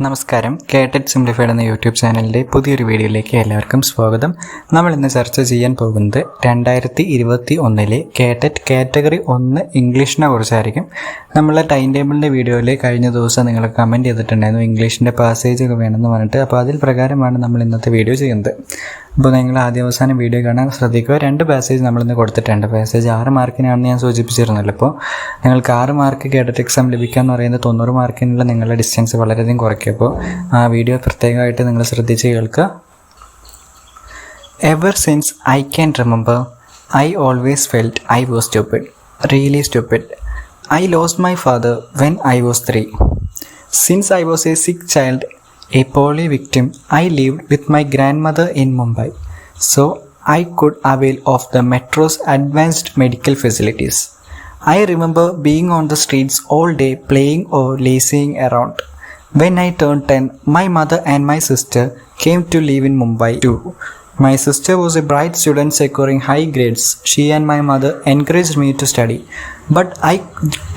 നമസ്കാരം. കേട്ടറ്റ് സിംപ്ലിഫൈഡ് എന്ന യൂട്യൂബ് ചാനലിൻ്റെ പുതിയൊരു വീഡിയോയിലേക്ക് എല്ലാവർക്കും സ്വാഗതം. നമ്മൾ ഇന്ന് ചർച്ച ചെയ്യാൻ പോകുന്നത് 2021 കേട്ടറ്റ് കാറ്റഗറി 1 ഇംഗ്ലീഷിനെ കുറിച്ചായിരിക്കും. നമ്മളെ ടൈം ടേബിളിൻ്റെ വീഡിയോയിൽ കഴിഞ്ഞ ദിവസം നിങ്ങൾ കമൻറ്റ് ചെയ്തിട്ടുണ്ടായിരുന്നു ഇംഗ്ലീഷിൻ്റെ പാസേജ് ഒക്കെ വേണമെന്ന് പറഞ്ഞിട്ട്. അപ്പോൾ അതിൽ പ്രകാരമാണ് നമ്മൾ ഇന്നത്തെ വീഡിയോ ചെയ്യുന്നത്. അപ്പോൾ നിങ്ങൾ ആദ്യ അവസാനം വീഡിയോ കാണാൻ ശ്രദ്ധിക്കുക. 2 പാസേജ് നമ്മളിന്ന് കൊടുത്തിട്ടുണ്ട്. പാസേജ് 6 മാർക്കിനാണെന്ന് ഞാൻ സൂചിപ്പിച്ചിരുന്നല്ലോ. അപ്പോൾ നിങ്ങൾക്ക് 6 മാർക്ക് കേട്ടറ്റ് എക്സാം ലഭിക്കുക എന്ന് പറയുന്നത് 90 മാർക്കിനുള്ള നിങ്ങളുടെ ഡിസ്റ്റൻസ് വളരെയധികം കുറയ്ക്കും. അപ്പോൾ ആ വീഡിയോ പ്രത്യേകമായിട്ട് നിങ്ങൾ ശ്രദ്ധിച്ച് കേൾക്കുക. Ever since I can remember, I always felt I was stupid, really stupid. I lost my father when I was 3. Since I was a sick child, a polio victim, I lived with my grandmother in Mumbai, so I could avail of the metro's advanced medical facilities. I remember being on the streets all day playing or lazing around. When I turned 10, my mother and my sister came to live in Mumbai too. My sister was a bright student securing high grades. She and my mother encouraged me to study, but I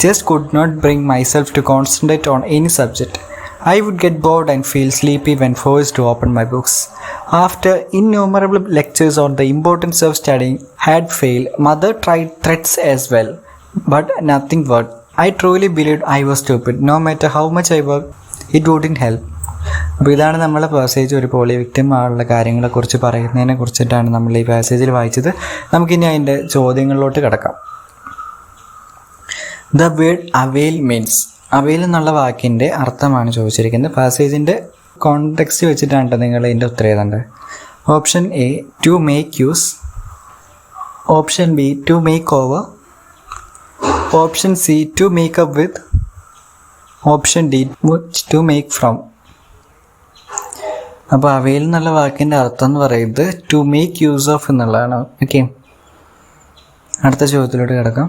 just could not bring myself to concentrate on any subject. I would get bored and feel sleepy when forced to open my books. After innumerable lectures on the importance of studying had failed, mother tried threats as well, but nothing worked. I truly believed I was stupid. No matter how much I worked, it wouldn't help. അപ്പോൾ ഇതാണ് നമ്മളെ passage. ഒരു polio victim ആളുടെ കാര്യങ്ങളെക്കുറിച്ച് പറയുന്നതിനെ കുറിച്ചിട്ടാണ് നമ്മൾ ഈ പാസേജിൽ വായിച്ചത്. നമുക്കിനി അതിൻ്റെ ചോദ്യങ്ങളിലോട്ട് കിടക്കാം. The word avail means, avail എന്നുള്ള വാക്കിൻ്റെ അർത്ഥമാണ് ചോദിച്ചിരിക്കുന്നത്. പാസേജിൻ്റെ കോണ്ടെക്സ്റ്റ് വെച്ചിട്ടാണ് നിങ്ങൾ ഇതിൻ്റെ ഉത്തരം എഴുതേണ്ടത്. Option A to make use, option B to make over, option C to make up with, option D to make from. അപ്പോൾ അവയിൽ എന്നുള്ള വാക്കിൻ്റെ അർത്ഥം എന്ന് പറയുന്നത് ടു മേക്ക് യൂസ് ഓഫ് എന്നുള്ളതാണ്. ഓക്കെ, അടുത്ത ചോദ്യത്തിലോട്ട് കിടക്കാം.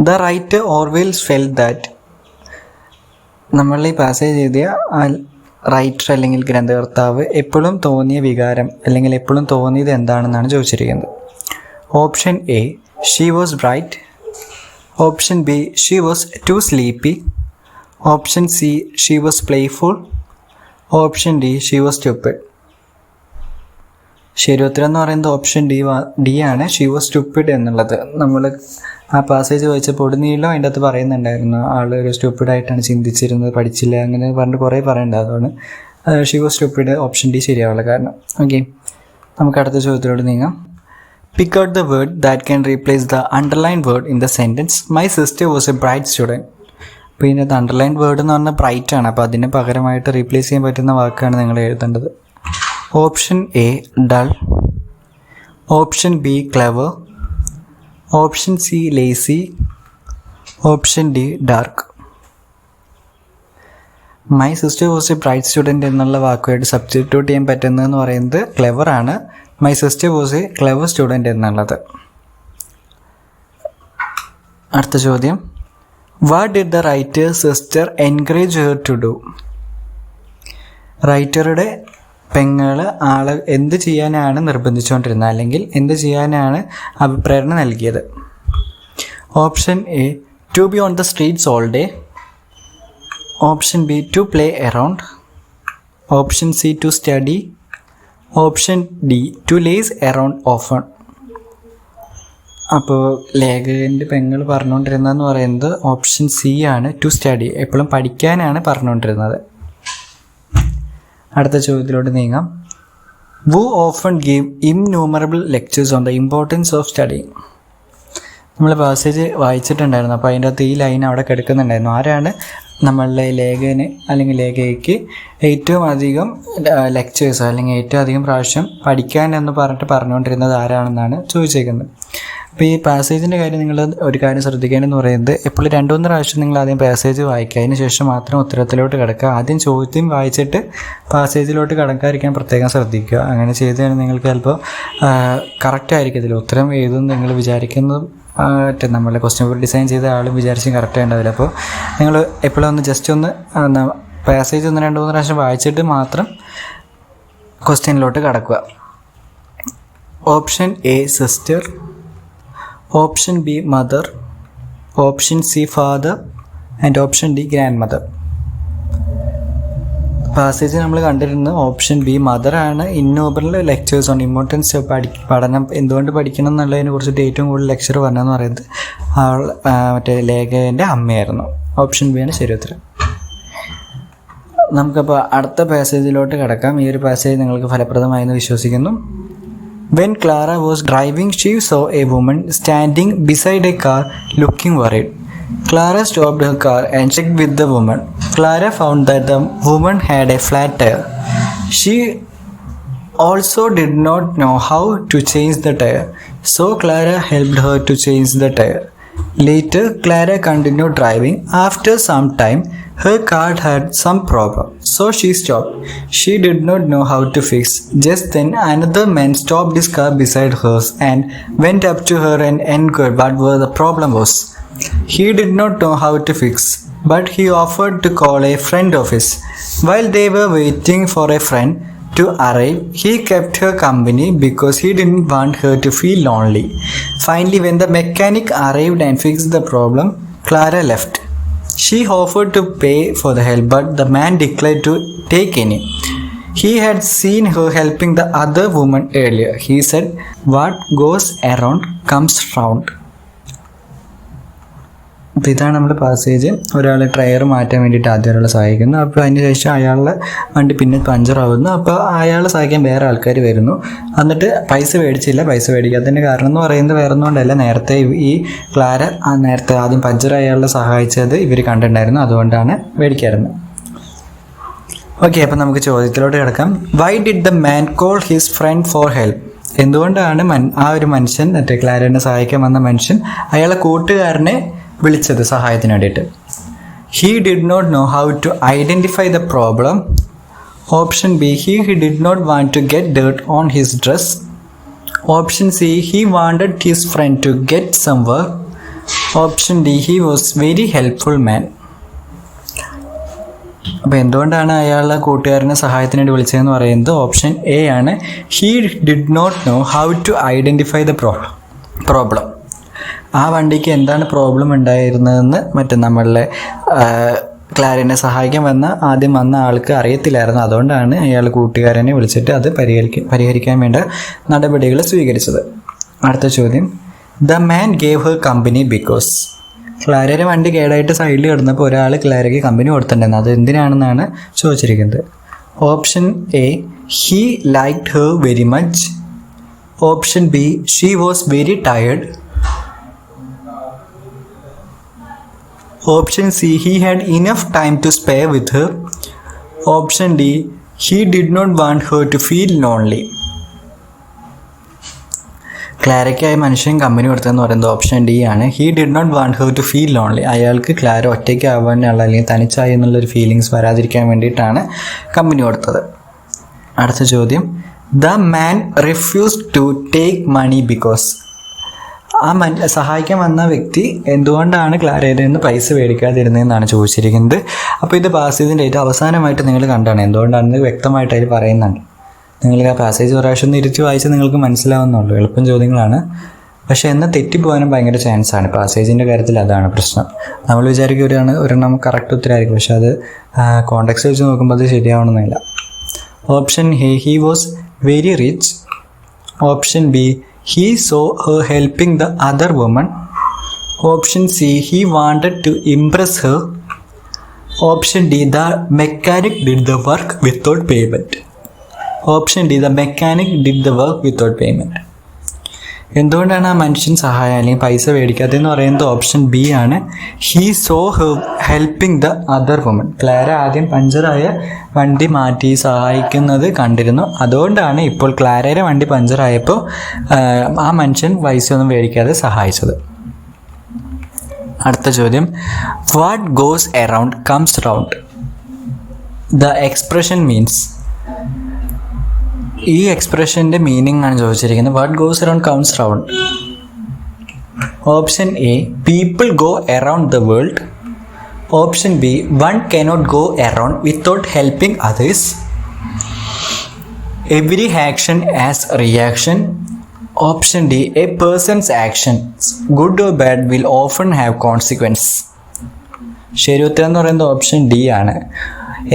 The writer Orwell's felt that, നമ്മൾ ഈ പാസേജ് എഴുതിയ റൈറ്റർ അല്ലെങ്കിൽ ഗ്രന്ഥകർത്താവ് എപ്പോഴും തോന്നിയ വികാരം അല്ലെങ്കിൽ എപ്പോഴും തോന്നിയത് എന്താണെന്നാണ് ചോദിച്ചിരിക്കുന്നത്. Option A she was bright, option B she was too sleepy, option C she was playful, option D she was stupid. ശരി ഉത്തരം എന്ന് പറയുന്നത് ഓപ്ഷൻ ഡി ആണ്, ഷീ വാസ് സ്റ്റുപ്പിഡ് എന്നുള്ളത്. നമ്മൾ ആ പാസേജ് വായിച്ചപ്പോൾ ഉടനീളം അതിൻ്റെ അകത്ത് പറയുന്നുണ്ടായിരുന്നു ആൾ ഒരു സ്റ്റുപ്പിഡായിട്ടാണ് ചിന്തിച്ചിരുന്നത്, പഠിച്ചില്ല അങ്ങനെ പറഞ്ഞിട്ട് കുറേ പറയേണ്ടത്. അതുകൊണ്ട് she was stupid, option D ശരിയാവുള്ള കാരണം. ഓക്കെ, നമുക്ക് അടുത്ത ചോദ്യത്തിലോട്ട് നീങ്ങാം. Pick out the word that can replace the underlined word in the sentence. My sister was a bright student. അപ്പോൾ ഇതിനകത്ത് അണ്ടർലൈൻ വേർഡ് എന്ന് പറഞ്ഞാൽ ബ്രൈറ്റ് ആണ്. അപ്പോൾ അതിന് പകരമായിട്ട് റീപ്ലേസ് ചെയ്യാൻ പറ്റുന്ന വാക്കാണ് നിങ്ങൾ എഴുതേണ്ടത്. Option A dull, option B clever, option C lazy, option D dark. My sister was a bright student എന്നുള്ള വാക്കുമായിട്ട് സബ്സ്റ്റിറ്റ്യൂട്ട് ചെയ്യാൻ പറ്റുന്നതെന്ന് പറയുന്നത് ക്ലെവർ ആണ്. My sister was a clever student എന്നുള്ളത്. അടുത്ത ചോദ്യം. What did the writer sister encourage her to do? റൈറ്ററുടെ പെങ്ങൾ ആളെ എന്ത് ചെയ്യാനാണ് നിർബന്ധിച്ചുകൊണ്ടിരുന്നത് അല്ലെങ്കിൽ എന്ത് ചെയ്യാനാണ് അഭിപ്രേരണ നൽകിയത്? Option A to be on the streets all day, option B to play around, option C to study, option D to laze around often. അപ്പോൾ ലേഖകൻ്റെ പെങ്ങൾ പറഞ്ഞുകൊണ്ടിരുന്നതെന്ന് പറയുന്നത് ഓപ്ഷൻ സി ആണ്, ടു സ്റ്റഡി, എപ്പോഴും പഠിക്കാനാണ് പറഞ്ഞുകൊണ്ടിരുന്നത്. അടുത്ത ചോദ്യത്തിലോട്ട് നീങ്ങാം. Who often give innumerable lectures on the importance of studying. നമ്മൾ പാസേജ് വായിച്ചിട്ടുണ്ടായിരുന്നു. അപ്പോൾ അതിൻ്റെ അകത്ത് ഈ ലൈൻ അവിടെ കിടക്കുന്നുണ്ടായിരുന്നു. ആരാണ് നമ്മളുടെ ലേഖകന് അല്ലെങ്കിൽ ലേഖകയ്ക്ക് ഏറ്റവും അധികം ലെക്ചേഴ്സ് അല്ലെങ്കിൽ ഏറ്റവും അധികം പ്രാവശ്യം പഠിക്കാൻ എന്ന് പറഞ്ഞുകൊണ്ടിരുന്നത് ആരാണെന്നാണ് ചോദിച്ചേക്കുന്നത്. അപ്പോൾ ഈ പാസേജിൻ്റെ കാര്യം നിങ്ങൾ ഒരു കാര്യം ശ്രദ്ധിക്കേണ്ടതെന്ന് പറയുന്നത് എപ്പോഴും 2-3 പ്രാവശ്യം നിങ്ങൾ ആദ്യം പാസേജ് വായിക്കുക, അതിന് ശേഷം മാത്രം ഉത്തരത്തിലോട്ട് കിടക്കുക. ആദ്യം ചോദ്യം വായിച്ചിട്ട് പാസേജിലോട്ട് കിടക്കാതിരിക്കാൻ പ്രത്യേകം ശ്രദ്ധിക്കുക. അങ്ങനെ ചെയ്താൽ നിങ്ങൾക്ക് ചിലപ്പോൾ കറക്റ്റ് ആയിരിക്കത്തില്ല ഉത്തരം ഏതെന്ന് നിങ്ങൾ വിചാരിക്കുന്നത്. നമ്മളെ ക്വസ്റ്റ്യൻ പേപ്പർ ഡിസൈൻ ചെയ്ത ആളും വിചാരിച്ചും കറക്റ്റ് ഉണ്ടാവില്ല. അപ്പോൾ നിങ്ങൾ എപ്പോഴും ഒന്ന് ജസ്റ്റ് ഒന്ന് പാസേജ് 1-2-3 പ്രാവശ്യം വായിച്ചിട്ട് മാത്രം ക്വസ്റ്റ്യനിലോട്ട് കടക്കുക. Option A sister, option B mother, option C father and option D grandmother. Passage നമ്മൾ കണ്ടിരുന്നത് ഓപ്ഷൻ ബി മദറാണ് innumerable lectures on importance of പഠനം എന്തുകൊണ്ട് പഠിക്കണം എന്നുള്ളതിനെ കുറിച്ചിട്ട് ഏറ്റവും കൂടുതൽ ലെക്ചർ പറഞ്ഞതെന്ന് പറയുന്നത് അവൾ മറ്റേ ലേഖകൻ്റെ അമ്മയായിരുന്നു. ഓപ്ഷൻ ബി ആണ് ശരി ഉത്തരം. നമുക്കപ്പോൾ അടുത്ത പാസേജിലോട്ട് കിടക്കാം. ഈ ഒരു പാസേജ് നിങ്ങൾക്ക് ഫലപ്രദമായെന്ന് വിശ്വസിക്കുന്നു. When Clara was driving, she saw a woman standing beside a car looking worried. Clara stopped her car and checked with the woman. Clara found that the woman had a flat tire. She also did not know how to change the tire, so Clara helped her to change the tire. Later, Clara continued driving. After some time, her car had some problem, so she stopped. She did not know how to fix. Just then, another man stopped his car beside hers and went up to her and inquired what the problem was. He did not know how to fix, but he offered to call a friend of his. While they were waiting for a friend to arrive, he kept her company because he didn't want her to feel lonely. Finally, when the mechanic arrived and fixed the problem, Clara left. She offered to pay for the help, but the man declined to take any. He had seen her helping the other woman earlier. He said, "What goes around comes round." അപ്പോൾ ഇതാണ് നമ്മുടെ passage. ഒരാൾ tyre മാറ്റാൻ വേണ്ടിയിട്ട് ആദ്യം ഒരാളെ സഹായിക്കുന്നു. അപ്പോൾ അതിന് ശേഷം അയാളുടെ വണ്ടി പിന്നെ പഞ്ചറാവുന്നു. അപ്പോൾ അയാളെ സഹായിക്കാൻ വേറെ ആൾക്കാർ വരുന്നു. എന്നിട്ട് പൈസ മേടിച്ചില്ല. പൈസ മേടിക്കാത്തതിൻ്റെ കാരണം എന്ന് പറയുന്നത് വേറെ ഒന്നുകൊണ്ടല്ല, നേരത്തെ ഈ ക്ലാര നേരത്തെ ആദ്യം പഞ്ചർ അയാളെ സഹായിച്ചത് ഇവർ കണ്ടിട്ടുണ്ടായിരുന്നു, അതുകൊണ്ടാണ് മേടിക്കാറുണ്ട്. ഓക്കെ, അപ്പോൾ നമുക്ക് ചോദ്യത്തിലോട്ട് കിടക്കാം. Why did the man call his friend for help? എന്തുകൊണ്ടാണ് ആ ഒരു മനുഷ്യൻ, മറ്റേ ക്ലാരനെ സഹായിക്കാൻ വന്ന മനുഷ്യൻ അയാളെ കൂട്ടുകാരനെ വിളിച്ചത് സഹായത്തിന് വേണ്ടിയിട്ട്? He did not know how to identify the problem. Option B, he did not want to get dirt on his dress. Option C, he wanted his friend to get some work. Option D, he was very helpful man. അപ്പോൾ എന്തുകൊണ്ടാണ് അയാളുടെ കൂട്ടുകാരനെ സഹായത്തിന് വേണ്ടി വിളിച്ചതെന്ന് പറയുന്നത് option A ആണ്. He did not know how to identify the problem. ആ വണ്ടിക്ക് എന്താണ് പ്രോബ്ലം ഉണ്ടായിരുന്നതെന്ന് മറ്റേ നമ്മളുടെ ക്ലാരനെ സഹായിക്കാൻ ആദ്യം വന്ന ആൾക്ക് അറിയത്തില്ലായിരുന്നു. അതുകൊണ്ടാണ് അയാൾ കൂട്ടുകാരനെ വിളിച്ചിട്ട് അത് പരിഹരിക്കാൻ വേണ്ട നടപടികൾ സ്വീകരിച്ചത്. അടുത്ത ചോദ്യം. The man gave her company because. ക്ലാരയുടെ വണ്ടി കേടായിട്ട് സൈഡിൽ കിടന്നപ്പോൾ ഒരാൾ ക്ലാരയ്ക്ക് കമ്പനി കൊടുത്തിട്ടുണ്ടായിരുന്നു. അത് എന്തിനാണെന്നാണ് ചോദിച്ചിരിക്കുന്നത്. Option A, he liked Har very much. Option B, she was very tired. Option C, he had enough time to spare with her. Option D, he did not want her to feel lonely. ക്ലാരയ്ക്കായി മനുഷ്യൻ company കൊടുത്തതെന്ന് പറയുന്നത് option D ആണ്. He did not want her to feel lonely. അയാൾക്ക് Clara ഒറ്റയ്ക്കാവാനുള്ള അല്ലെങ്കിൽ തനിച്ചായി എന്നുള്ളൊരു ഫീലിങ്സ് വരാതിരിക്കാൻ വേണ്ടിയിട്ടാണ് കമ്പനി കൊടുത്തത്. അടുത്ത ചോദ്യം. The man refused to take money because. ആ സഹായിക്കാൻ വന്ന വ്യക്തി എന്തുകൊണ്ടാണ് ക്ലാരയിൽ നിന്ന് പൈസ മേടിക്കാതിരുന്നതെന്നാണ് ചോദിച്ചിരിക്കുന്നത്. അപ്പോൾ ഇത് പാസേജിൻ്റെ ഏറ്റവും അവസാനമായിട്ട് നിങ്ങൾ കണ്ടാണ്. എന്തുകൊണ്ടാണെന്ന് വ്യക്തമായിട്ട് അതിൽ പറയുന്നുണ്ട്. നിങ്ങൾ ആ പാസേജ് പ്രാവശ്യം ഒന്ന് ഇരുത്തി വായിച്ച് നിങ്ങൾക്ക് മനസ്സിലാവുന്നുള്ളൂ. എളുപ്പം ചോദ്യങ്ങളാണ്, പക്ഷേ എന്നാൽ തെറ്റിപ്പോകാനും ഭയങ്കര ചാൻസാണ്. പാസേജിൻ്റെ കാര്യത്തിൽ അതാണ് പ്രശ്നം. നമ്മൾ വിചാരിക്കും ഒരെണ്ണം കറക്റ്റ് ഉത്തരമായിരിക്കും, പക്ഷെ അത് കോണ്ടെക്സ്റ്റ് വെച്ച് നോക്കുമ്പോൾ അത് ശരിയാവണമെന്നില്ല. Option A, he was very rich. Option B, he saw her helping the other woman. Option C, he wanted to impress her. Option D, the mechanic did the work without payment. Option D, the mechanic did the work without payment. എന്തുകൊണ്ടാണ് ആ മനുഷ്യൻ സഹായം അല്ലെങ്കിൽ പൈസ മേടിക്കാത്തതെന്ന് പറയുന്നത് option B ആണ്. He so Har helping the other woman. Clara ആദ്യം പഞ്ചറായ വണ്ടി മാറ്റി സഹായിക്കുന്നത് കണ്ടിരുന്നു. അതുകൊണ്ടാണ് ഇപ്പോൾ ക്ലാരയുടെ വണ്ടി പഞ്ചറായപ്പോൾ ആ മനുഷ്യൻ പൈസ ഒന്നും മേടിക്കാതെ സഹായിച്ചത്. അടുത്ത ചോദ്യം. What goes around comes round. The expression means. ഈ എക്സ്പ്രഷൻ്റെ മീനിങ് ആണ് ചോദിച്ചിരിക്കുന്നത്. What goes around comes round. Option A, people go around the world. Option B, one cannot go around without helping others. Every action as reaction. Option D, a person's actions good or bad will often have consequence. ശരി ഉത്തരം എന്ന് പറയുന്നത് option D ആണ്.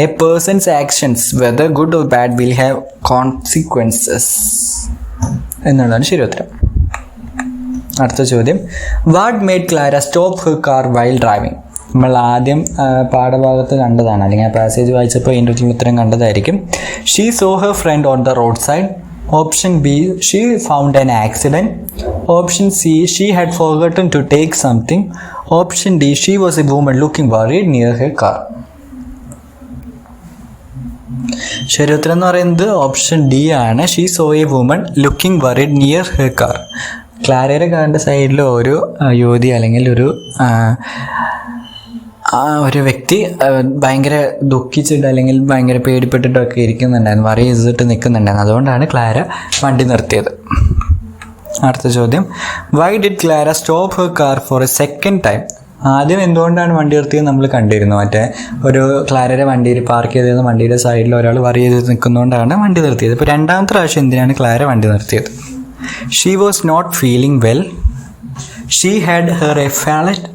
A person's actions whether good or bad will have consequences എന്നുള്ളതാണ് ശരി ഉത്തരം. അടുത്ത ചോദ്യം, what made Clara stop her car while driving? നമ്മൾ ആദ്യം പാഠഭാഗത്ത് കണ്ടതാണ്, അല്ലെങ്കിൽ ആ പാസേജ് വായിച്ചപ്പോൾ ഇതിൻ്റെ ഉത്തരം കണ്ടതായിരിക്കും. She saw her friend on the road side. Option B, she found an accident. Option C, she had forgotten to take something. Option D, she was a woman looking worried near her car. ശരി ഉത്തരം എന്ന് പറയുന്നത് option D ആണ്. She saw a woman looking worried near her car. ക്ലാരയുടെ കാറിൻ്റെ സൈഡിൽ ഒരു യുവതി അല്ലെങ്കിൽ ഒരു വ്യക്തി ഭയങ്കര ദുഃഖിച്ചിട്ട് അല്ലെങ്കിൽ ഭയങ്കര പേടിപ്പെട്ടിട്ടൊക്കെ ഇരിക്കുന്നുണ്ടായിരുന്നു, വറി ചെയ്തിട്ട് നിൽക്കുന്നുണ്ടായിരുന്നു. അതുകൊണ്ടാണ് ക്ലാര വണ്ടി നിർത്തിയത്. അടുത്ത ചോദ്യം, why did Clara stop her car for a second time? ആദ്യം എന്തുകൊണ്ടാണ് വണ്ടി നിർത്തിയത് നമ്മൾ കണ്ടിരുന്നു. മറ്റേ ഒരു ക്ലാരയുടെ വണ്ടിയിൽ പാർക്ക് ചെയ്തിരുന്ന വണ്ടിയുടെ സൈഡിൽ ഒരാൾ വറി ചെയ്ത് നിൽക്കുന്നതുകൊണ്ടാണ് വണ്ടി നിർത്തിയത്. ഇപ്പോൾ രണ്ടാമത്തെ പ്രാവശ്യം എന്തിനാണ് ക്ലാര വണ്ടി നിർത്തിയത്? She was not feeling well. She had her a flat.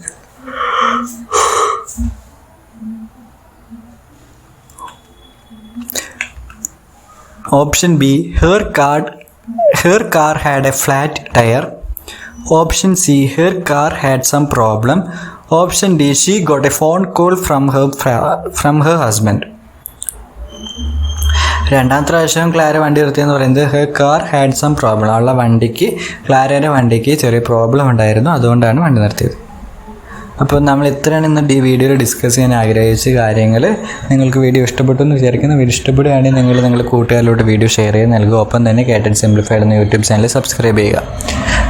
Option B, her car had a flat tire. Option C, her car had some problem. Option D, she got a phone call from her husband. രണ്ടാമത്തെ പ്രാവശ്യം Clara വണ്ടി നിർത്തിയെന്ന് പറയുന്നത് her car had some problem. അവളുടെ ക്ലാരയുടെ വണ്ടിക്ക് ചെറിയ problem ഉണ്ടായിരുന്നു, അതുകൊണ്ടാണ് വണ്ടി നിർത്തിയത്. അപ്പോൾ നമ്മൾ ഇത്രയാണ് ഇന്ന് വീഡിയോയിൽ ഡിസ്കസ് ചെയ്യാൻ ആഗ്രഹിച്ച കാര്യങ്ങൾ. നിങ്ങൾക്ക് വീഡിയോ ഇഷ്ടപ്പെട്ടു എന്ന് വിചാരിക്കുന്നു. വീഡിയോ ഇഷ്ടപ്പെടുകയാണെങ്കിൽ നിങ്ങൾ നിങ്ങളുടെ കൂട്ടുകാരിലോട്ട് വീഡിയോ ഷെയർ ചെയ്ത് നൽകുക. ഒപ്പം തന്നെ കേട്ടഡ് സിംപ്ലിഫൈഡ് എന്ന യൂട്യൂബ് ചാനൽ സബ്സ്ക്രൈബ് ചെയ്യുക.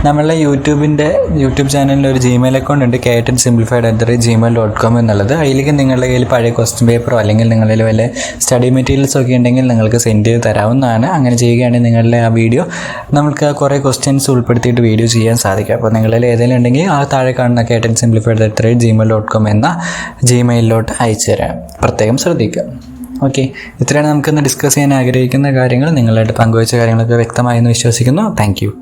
നമ്മളുടെ യൂട്യൂബ് ചാനലിൽ ഒരു ജിമെയിൽ അക്കൗണ്ട് ഉണ്ട്, catetsimplified@gmail.com എന്നുള്ളത്. അതിലേക്ക് നിങ്ങളുടെ കയ്യിൽ പഴയ ക്വസ്റ്റ്യൻ പേപ്പറോ അല്ലെങ്കിൽ നിങ്ങളുടെ വല്ല സ്റ്റഡി മെറ്റീരിയൽസോ ഒക്കെ ഉണ്ടെങ്കിൽ നിങ്ങൾക്ക് സെൻഡ് ചെയ്ത് തരാവുന്നതാണ്. അങ്ങനെ ചെയ്യുകയാണെങ്കിൽ നിങ്ങളുടെ ആ വീഡിയോ നമുക്ക് കുറേ ക്വസ്റ്റ്യൻസ് ഉൾപ്പെടുത്തിയിട്ട് വീഡിയോ ചെയ്യാൻ സാധിക്കും. അപ്പോൾ നിങ്ങളിൽ ഏതെങ്കിലും ഉണ്ടെങ്കിൽ ആ താഴെ കാണുന്ന catetsimplified@gmail.com എന്ന ജിമെയിലിലോട്ട് അയച്ചു തരാം. പ്രത്യേകം ശ്രദ്ധിക്കുക. ഓക്കെ, ഇത്രയാണ് നമുക്കിന്ന് ഡിസ്കസ് ചെയ്യാൻ ആഗ്രഹിക്കുന്ന കാര്യങ്ങൾ. നിങ്ങളായിട്ട് പങ്കുവച്ച കാര്യങ്ങളൊക്കെ വ്യക്തമായെന്ന് വിശ്വസിക്കുന്നു. Thank you.